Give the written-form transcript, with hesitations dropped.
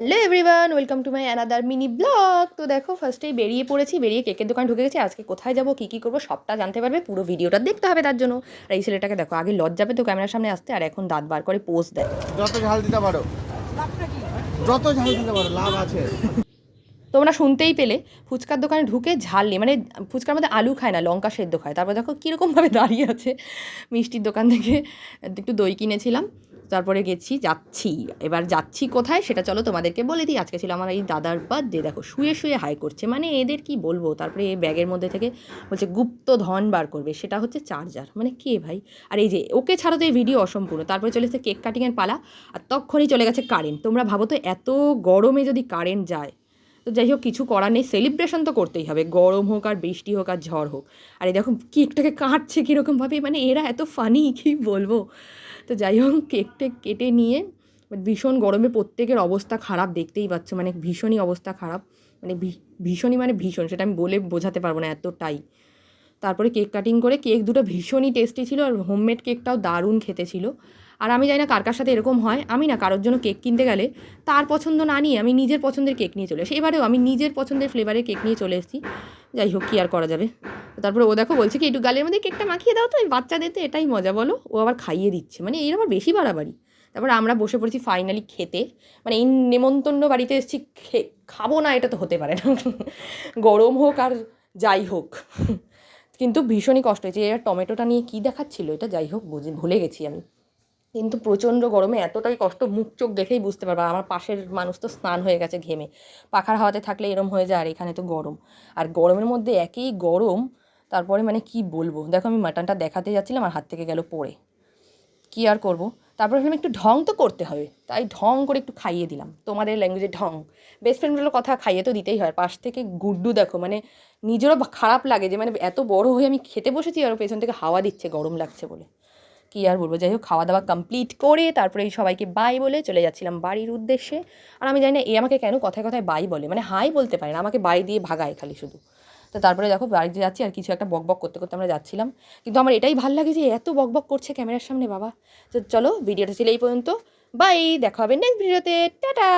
Hello everyone, welcome to my another mini blog. তো দেখো, ফার্স্টেই বেরিয়ে পড়েছি, বেরিয়ে কেকের দোকান ঢুকে গেছি। আজকে কোথায় যাবো, কী কী করবো সবটা জানতে পারবে, পুরো ভিডিওটা দেখতে হবে তার জন্য। আর এই ছেলেটাকে দেখো, আগে লজ্জাবে তো ক্যামেরার সামনে আসতে, আর এখন দাঁত বার করে পোজ দেয়। যত ঝাল দিতে পারো, যত ঝাল দিতে পারো, লাভ আছে। তোমরা শুনতেই পেলে, ফুচকার দোকানে ঢুকে ঝাল নেই, মানে ফুচকার মধ্যে আলু খায় না, লঙ্কা সেদ্ধ খায়। তারপর দেখো কীরকমভাবে দাঁড়িয়ে আছে। মিষ্টির দোকান থেকে একটু দই কিনেছিলাম, তারপরে যাচ্ছি। এবার যাচ্ছি কোথায় সেটা চলো তোমাদেরকে বলে দিই। আজকে ছিল আমার এই দাদার বার্থডে। দেখো শুয়ে শুয়ে হাই করছে, মানে এদের কি বলবো। তারপরে এই ব্যাগের মধ্যে থেকে বলছে গুপ্ত ধন বার করবে, সেটা হচ্ছে চার্জার। মানে কে ভাই? আর এই যে ওকে ছাড়া তো এই ভিডিও অসম্পূর্ণ। তারপরে চলে এসেছে কেক কাটিংয়ের পালা, আর তখনই চলে গেছে কারেন্ট। তোমরা ভাবো তো, এত গরমে যদি কারেন্ট যায়, তো যাই হোক, কিছু করার নেই, সেলিব্রেশন তো করতেই হবে, গরম হোক আর বৃষ্টি হোক আর ঝড় হোক। আর এই দেখো কেকটাকে কাটছে কীরকমভাবে, মানে এরা এত ফানি, কী বলবো। তো যাই হোক, কেকটা কেটে নিয়ে ভীষণ গরমে প্রত্যেকের অবস্থা খারাপ, দেখতেই পাচ্ছ, মানে ভীষণই অবস্থা খারাপ। মানে ভীষণই, মানে ভীষণ, সেটা আমি বলে বোঝাতে পারবো না, এতটাই। তারপরে কেক কাটিং করে, কেক দুটো ভীষণই টেস্টি ছিল, আর হোমমেড কেকটাও দারুণ খেতে ছিল। আর আমি জানি না কার কার সাথে এরকম হয়, আমি না কারোর জন্য কেক কিনতে গেলে তার পছন্দ না নিয়ে আমি নিজের পছন্দের কেক নিয়ে চলে আসি। এবারেও আমি নিজের পছন্দের ফ্লেভারের কেক নিয়ে চলে এসেছি। যাই হোক, কী আর করা যাবে। তারপরে ও দেখো বলছে কি, একটু গালের মধ্যে কেকটা মাখিয়ে দাও তো, এই বাচ্চাদের তো এটাই মজা বলো। ও আবার খাইয়ে দিচ্ছে, মানে এর আবার বেশি বাড়াবাড়ি। তারপরে আমরা বসে পড়েছি ফাইনালি খেতে। মানে এই নেমন্তন্ন বাড়িতে এসেছি, খাবো না এটা তো হতে পারে না। গরম হোক আর যাই হোক, কিন্তু ভীষণই কষ্ট হয়েছে। এর টমেটোটা নিয়ে কী দেখাচ্ছিল এটা, যাই হোক ভুলে গেছি আমি। কিন্তু প্রচণ্ড গরমে এতটাই কষ্ট, মুখ চোখ দেখেই বুঝতে পারবা। আমার পাশের মানুষ তো স্নান হয়ে গেছে ঘেমে। পাখার হাওয়াতে থাকলে এরম হয়ে যায়, আর এখানে তো গরম, আর গরমের মধ্যে একই গরম। তারপরে মানে কি বলবো, দেখো আমি মাটনটা দেখাতে যাচ্ছিলাম আর হাত থেকে গেল পড়ে। কী আর করবো। তারপরে ভাবলাম একটু ঢং তো করতে হবে, তাই ঢং করে একটু খাইয়ে দিলাম। তোমাদের ল্যাঙ্গুয়েজে ঢং, বেস্ট ফ্রেন্ডগুলোর কথা খাইয়ে তো দিতেই হয়। পাশ থেকে গুড্ডু দেখো, মানে নিজেরও খারাপ লাগে যে মানে এত বড় হয়ে আমি খেতে বসেছি আর পেছন থেকে হাওয়া দিচ্ছে গরম লাগছে বলে। কী আর বলবো। যাই হোক, খাওয়া দাওয়া কমপ্লিট করে তারপরে এই সবাইকে বাই বলে চলে যাচ্ছিলাম বাড়ির উদ্দেশ্যে। আর আমি জানি না এ আমাকে কেন কথায় কথায় বাই বলে, মানে হাই বলতে পারে না, আমাকে বাই দিয়ে ভাগায় খালি শুধু। তো তারপরে দেখো বাড়িতে যাচ্ছি, আর কিছু একটা বকবক করতে করতে আমরা যাচ্ছিলাম। কিন্তু আমার এটাই ভাল লাগে যে এত বকবক করছে ক্যামেরার সামনে, বাবা। তো চলো, ভিডিওটা ছিল এই পর্যন্ত। বাই, দেখা হবে নেক্সট ভিডিওতে, টাটা।